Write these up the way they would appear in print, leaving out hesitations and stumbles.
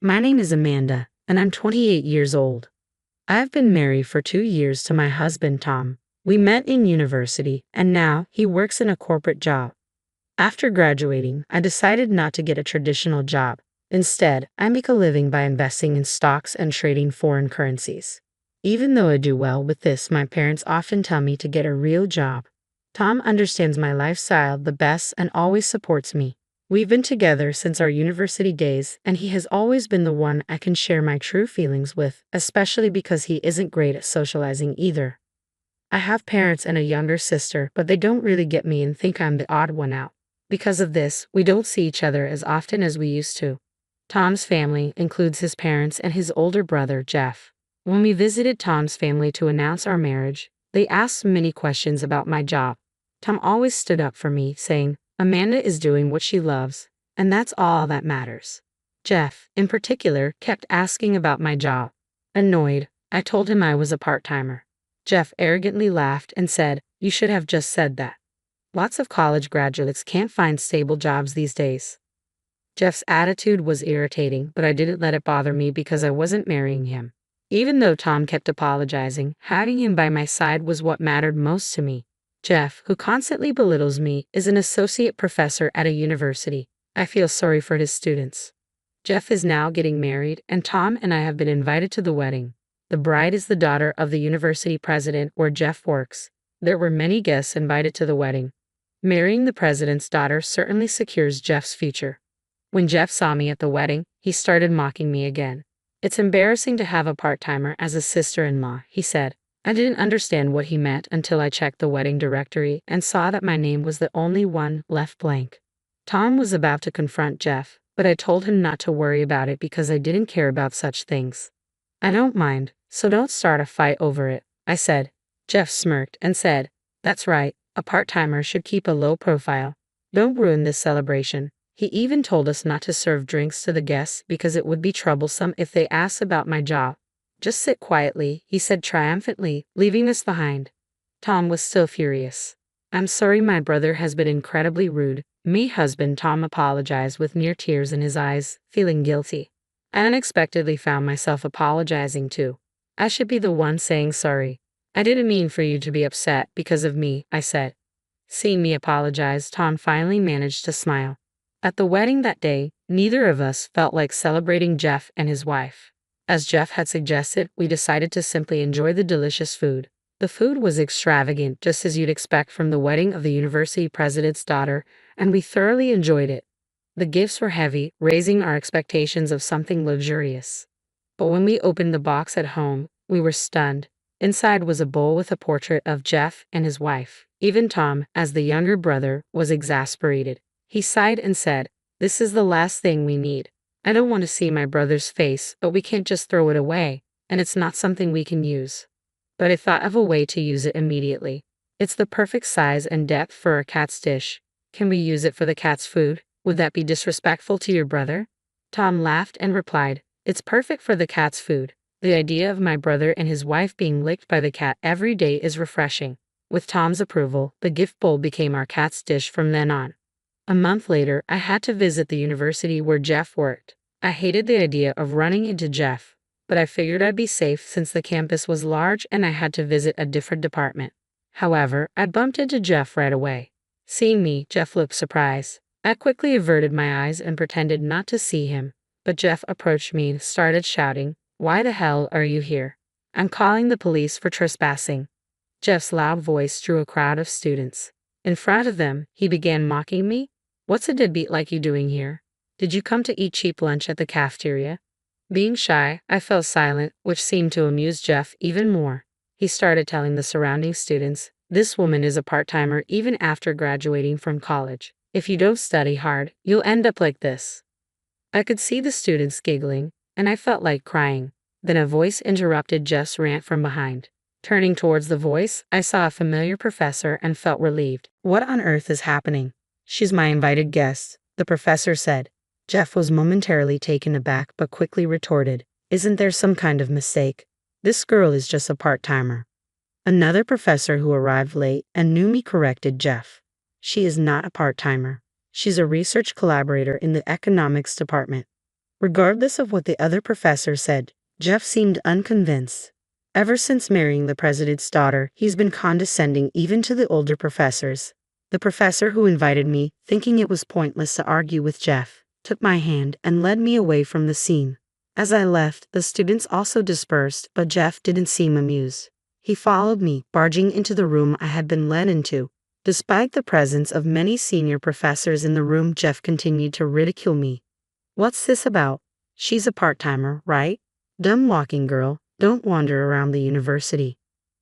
My name is Amanda, and I'm 28 years old. I've been married for 2 years to my husband, Tom. We met in university, and now he works in a corporate job. After graduating, I decided not to get a traditional job. Instead, I make a living by investing in stocks and trading foreign currencies. Even though I do well with this, my parents often tell me to get a real job. Tom understands my lifestyle the best and always supports me. We've been together since our university days, and he has always been the one I can share my true feelings with, especially because he isn't great at socializing either. I have parents and a younger sister, but they don't really get me and think I'm the odd one out. Because of this, we don't see each other as often as we used to. Tom's family includes his parents and his older brother, Jeff. When we visited Tom's family to announce our marriage, they asked many questions about my job. Tom always stood up for me, saying, "Amanda is doing what she loves, and that's all that matters." Jeff, in particular, kept asking about my job. Annoyed, I told him I was a part-timer. Jeff arrogantly laughed and said, "You should have just said that. Lots of college graduates can't find stable jobs these days." Jeff's attitude was irritating, but I didn't let it bother me because I wasn't marrying him. Even though Tom kept apologizing, having him by my side was what mattered most to me. Jeff, who constantly belittles me, is an associate professor at a university. I feel sorry for his students. Jeff is now getting married, and Tom and I have been invited to the wedding. The bride is the daughter of the university president where Jeff works. There were many guests invited to the wedding. Marrying the president's daughter certainly secures Jeff's future. When Jeff saw me at the wedding, he started mocking me again. "It's embarrassing to have a part-timer as a sister-in-law," he said. I didn't understand what he meant until I checked the wedding directory and saw that my name was the only one left blank. Tom was about to confront Jeff, but I told him not to worry about it because I didn't care about such things. "I don't mind, so don't start a fight over it," I said. Jeff smirked and said, "That's right, a part-timer should keep a low profile. Don't ruin this celebration." He even told us not to serve drinks to the guests because it would be troublesome if they asked about my job. "Just sit quietly," he said triumphantly, leaving us behind. Tom was still furious. "I'm sorry, my brother has been incredibly rude." Me husband Tom apologized with near tears in his eyes, feeling guilty. I unexpectedly found myself apologizing too. I should be the one saying sorry. "I didn't mean for you to be upset because of me," I said. Seeing me apologize, Tom finally managed to smile. At the wedding that day, neither of us felt like celebrating Jeff and his wife. As Jeff had suggested, we decided to simply enjoy the delicious food. The food was extravagant, just as you'd expect from the wedding of the university president's daughter, and we thoroughly enjoyed it. The gifts were heavy, raising our expectations of something luxurious. But when we opened the box at home, we were stunned. Inside was a bowl with a portrait of Jeff and his wife. Even Tom, as the younger brother, was exasperated. He sighed and said, "This is the last thing we need. I don't want to see my brother's face, but we can't just throw it away, and it's not something we can use." But I thought of a way to use it immediately. "It's the perfect size and depth for a cat's dish. Can we use it for the cat's food? Would that be disrespectful to your brother?" Tom laughed and replied, "It's perfect for the cat's food. The idea of my brother and his wife being licked by the cat every day is refreshing." With Tom's approval, the gift bowl became our cat's dish from then on. A month later, I had to visit the university where Jeff worked. I hated the idea of running into Jeff, but I figured I'd be safe since the campus was large and I had to visit a different department. However, I bumped into Jeff right away. Seeing me, Jeff looked surprised. I quickly averted my eyes and pretended not to see him, but Jeff approached me and started shouting, "Why the hell are you here? I'm calling the police for trespassing." Jeff's loud voice drew a crowd of students. In front of them, he began mocking me. "What's a deadbeat like you doing here? Did you come to eat cheap lunch at the cafeteria?" Being shy, I fell silent, which seemed to amuse Jeff even more. He started telling the surrounding students, "This woman is a part-timer even after graduating from college. If you don't study hard, you'll end up like this." I could see the students giggling, and I felt like crying. Then a voice interrupted Jeff's rant from behind. Turning towards the voice, I saw a familiar professor and felt relieved. "What on earth is happening?" "She's my invited guest," the professor said. Jeff was momentarily taken aback but quickly retorted, "Isn't there some kind of mistake? This girl is just a part-timer." Another professor who arrived late and knew me corrected Jeff. "She is not a part-timer. She's a research collaborator in the economics department." Regardless of what the other professor said, Jeff seemed unconvinced. Ever since marrying the president's daughter, he's been condescending even to the older professors. The professor who invited me, thinking it was pointless to argue with Jeff, took my hand and led me away from the scene. As I left, the students also dispersed, but Jeff didn't seem amused. He followed me, barging into the room I had been led into. Despite the presence of many senior professors in the room, Jeff continued to ridicule me. "What's this about? She's a part-timer, right? Dumb walking girl, don't wander around the university."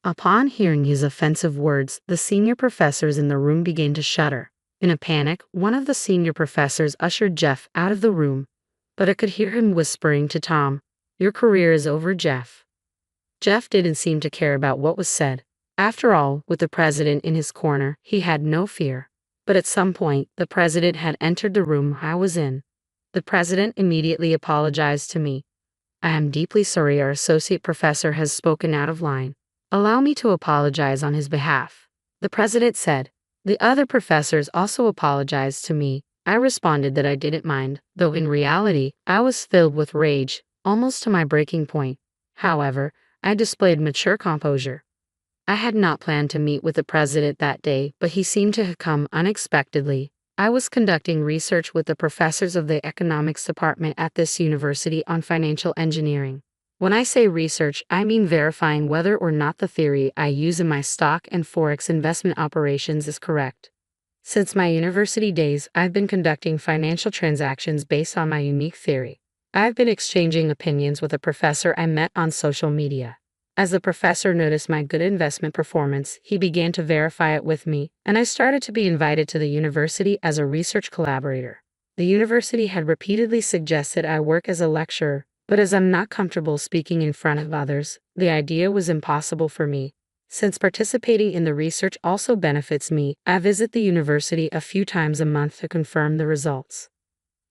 Upon hearing his offensive words, the senior professors in the room began to shudder. In a panic, one of the senior professors ushered Jeff out of the room, but I could hear him whispering to Tom, "Your career is over, Jeff." Jeff didn't seem to care about what was said. After all, with the president in his corner, he had no fear. But at some point, the president had entered the room I was in. The president immediately apologized to me. "I am deeply sorry our associate professor has spoken out of line. Allow me to apologize on his behalf," the president said. The other professors also apologized to me. I responded that I didn't mind, though in reality, I was filled with rage, almost to my breaking point. However, I displayed mature composure. I had not planned to meet with the president that day, but he seemed to have come unexpectedly. I was conducting research with the professors of the economics department at this university on financial engineering. When I say research, I mean verifying whether or not the theory I use in my stock and forex investment operations is correct. Since my university days, I've been conducting financial transactions based on my unique theory. I've been exchanging opinions with a professor I met on social media. As the professor noticed my good investment performance, he began to verify it with me, and I started to be invited to the university as a research collaborator. The university had repeatedly suggested I work as a lecturer, but as I'm not comfortable speaking in front of others, the idea was impossible for me. Since participating in the research also benefits me, I visit the university a few times a month to confirm the results.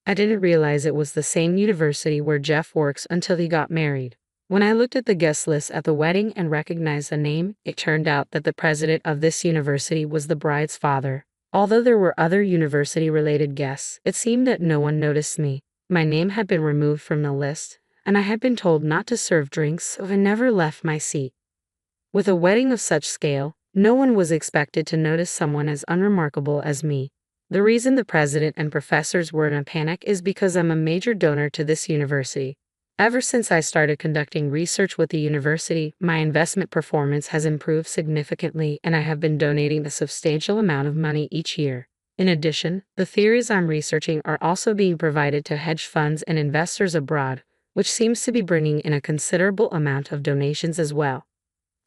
I didn't realize it was the same university where Jeff works until he got married. When I looked at the guest list at the wedding and recognized the name, it turned out that the president of this university was the bride's father. Although there were other university-related guests, it seemed that no one noticed me. My name had been removed from the list, and I had been told not to serve drinks, so I never left my seat. With a wedding of such scale, no one was expected to notice someone as unremarkable as me. The reason the president and professors were in a panic is because I'm a major donor to this university. Ever since I started conducting research with the university, my investment performance has improved significantly, and I have been donating a substantial amount of money each year. In addition, the theories I'm researching are also being provided to hedge funds and investors abroad, which seems to be bringing in a considerable amount of donations as well.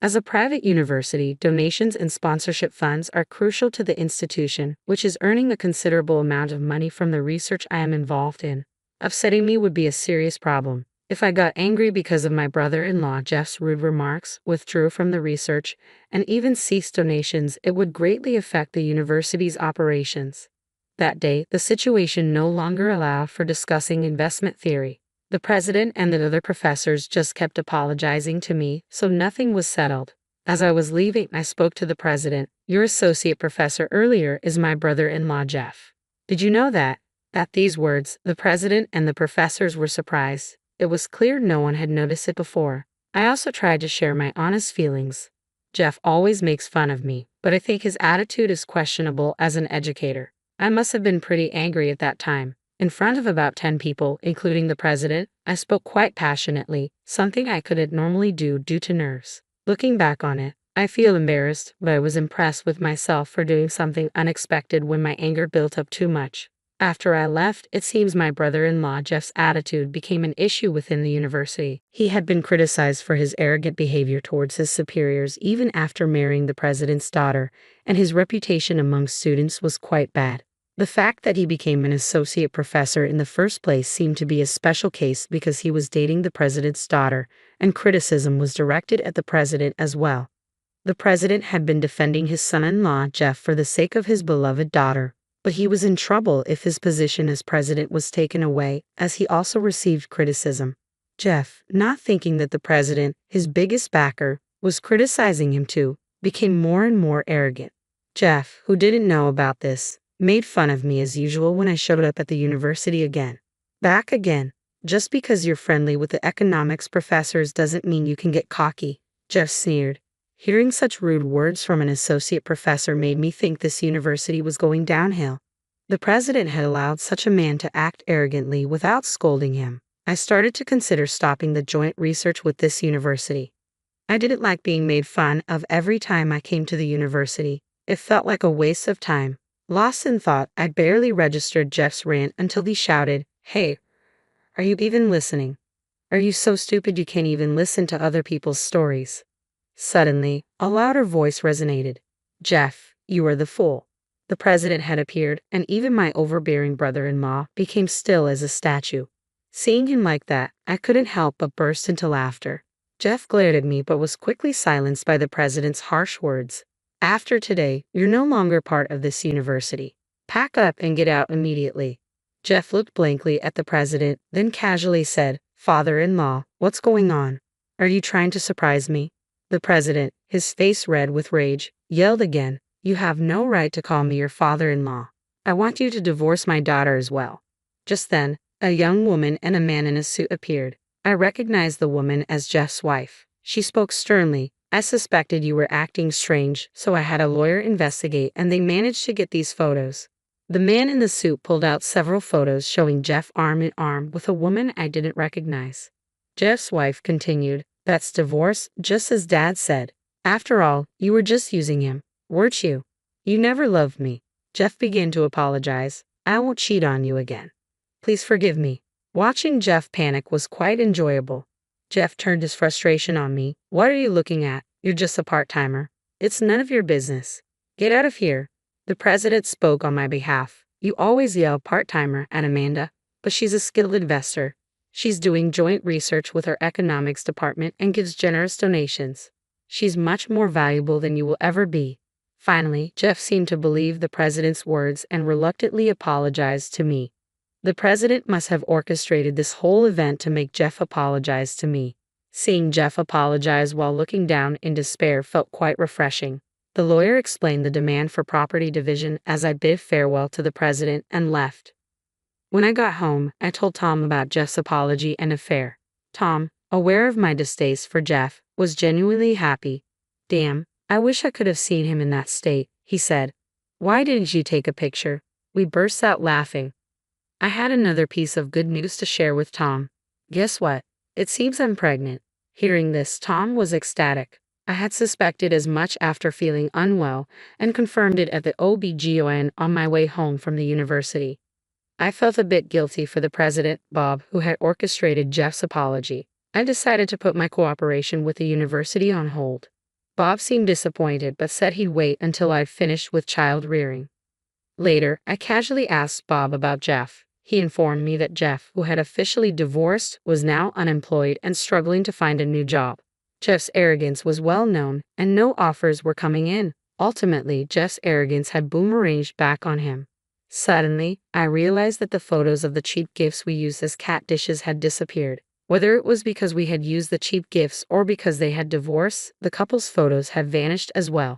As a private university, donations and sponsorship funds are crucial to the institution, which is earning a considerable amount of money from the research I am involved in. Upsetting me would be a serious problem. If I got angry because of my brother-in-law Jeff's rude remarks, withdrew from the research, and even ceased donations, it would greatly affect the university's operations. That day, the situation no longer allowed for discussing investment theory. The president and the other professors just kept apologizing to me, so nothing was settled. As I was leaving, I spoke to the president. "Your associate professor earlier is my brother-in-law Jeff. Did you know that?" At these words, the president and the professors were surprised. It was clear no one had noticed it before. I also tried to share my honest feelings. Jeff always makes fun of me, but I think his attitude is questionable as an educator. I must have been pretty angry at that time. In front of about 10 people, including the president, I spoke quite passionately, something I couldn't normally do due to nerves. Looking back on it, I feel embarrassed, but I was impressed with myself for doing something unexpected when my anger built up too much. After I left, it seems my brother-in-law Jeff's attitude became an issue within the university. He had been criticized for his arrogant behavior towards his superiors even after marrying the president's daughter, and his reputation among students was quite bad. The fact that he became an associate professor in the first place seemed to be a special case because he was dating the president's daughter, and criticism was directed at the president as well. The president had been defending his son-in-law Jeff for the sake of his beloved daughter, but he was in trouble if his position as president was taken away, as he also received criticism. Jeff, not thinking that the president, his biggest backer, was criticizing him too, became more and more arrogant. Jeff, who didn't know about this, made fun of me as usual when I showed up at the university again. Back again. Just because you're friendly with the economics professors doesn't mean you can get cocky, Jeff sneered. Hearing such rude words from an associate professor made me think this university was going downhill. The president had allowed such a man to act arrogantly without scolding him. I started to consider stopping the joint research with this university. I didn't like being made fun of every time I came to the university. It felt like a waste of time. Lost in thought, I barely registered Jeff's rant until he shouted, "Hey, are you even listening? Are you so stupid you can't even listen to other people's stories?" Suddenly, a louder voice resonated. "Jeff, you are the fool." The president had appeared, and even my overbearing brother-in-law became still as a statue. Seeing him like that, I couldn't help but burst into laughter. Jeff glared at me but was quickly silenced by the president's harsh words. "After today, you're no longer part of this university. Pack up and get out immediately." Jeff looked blankly at the president, then casually said, "Father-in-law, what's going on? Are you trying to surprise me?" The president, his face red with rage, yelled again, "You have no right to call me your father-in-law. I want you to divorce my daughter as well." Just then, a young woman and a man in a suit appeared. I recognized the woman as Jeff's wife. She spoke sternly. "I suspected you were acting strange, so I had a lawyer investigate and they managed to get these photos." The man in the suit pulled out several photos showing Jeff arm in arm with a woman I didn't recognize. Jeff's wife continued, "That's divorce, just as Dad said. After all, you were just using him, weren't you? You never loved me." Jeff began to apologize. "I won't cheat on you again. Please forgive me." Watching Jeff panic was quite enjoyable. Jeff turned his frustration on me. "What are you looking at? You're just a part-timer. It's none of your business. Get out of here." The president spoke on my behalf. "You always yell part-timer at Amanda, but she's a skilled investor. She's doing joint research with her economics department and gives generous donations. She's much more valuable than you will ever be." Finally, Jeff seemed to believe the president's words and reluctantly apologized to me. The president must have orchestrated this whole event to make Jeff apologize to me. Seeing Jeff apologize while looking down in despair felt quite refreshing. The lawyer explained the demand for property division as I bid farewell to the president and left. When I got home, I told Tom about Jeff's apology and affair. Tom, aware of my distaste for Jeff, was genuinely happy. "Damn, I wish I could have seen him in that state," he said. "Why didn't you take a picture?" We burst out laughing. I had another piece of good news to share with Tom. "Guess what? It seems I'm pregnant." Hearing this, Tom was ecstatic. I had suspected as much after feeling unwell and confirmed it at the OB/GYN on my way home from the university. I felt a bit guilty for the president, Bob, who had orchestrated Jeff's apology. I decided to put my cooperation with the university on hold. Bob seemed disappointed but said he'd wait until I'd finished with child rearing. Later, I casually asked Bob about Jeff. He informed me that Jeff, who had officially divorced, was now unemployed and struggling to find a new job. Jeff's arrogance was well known, and no offers were coming in. Ultimately, Jeff's arrogance had boomeranged back on him. Suddenly, I realized that the photos of the cheap gifts we used as cat dishes had disappeared. Whether it was because we had used the cheap gifts or because they had divorced, the couple's photos had vanished as well.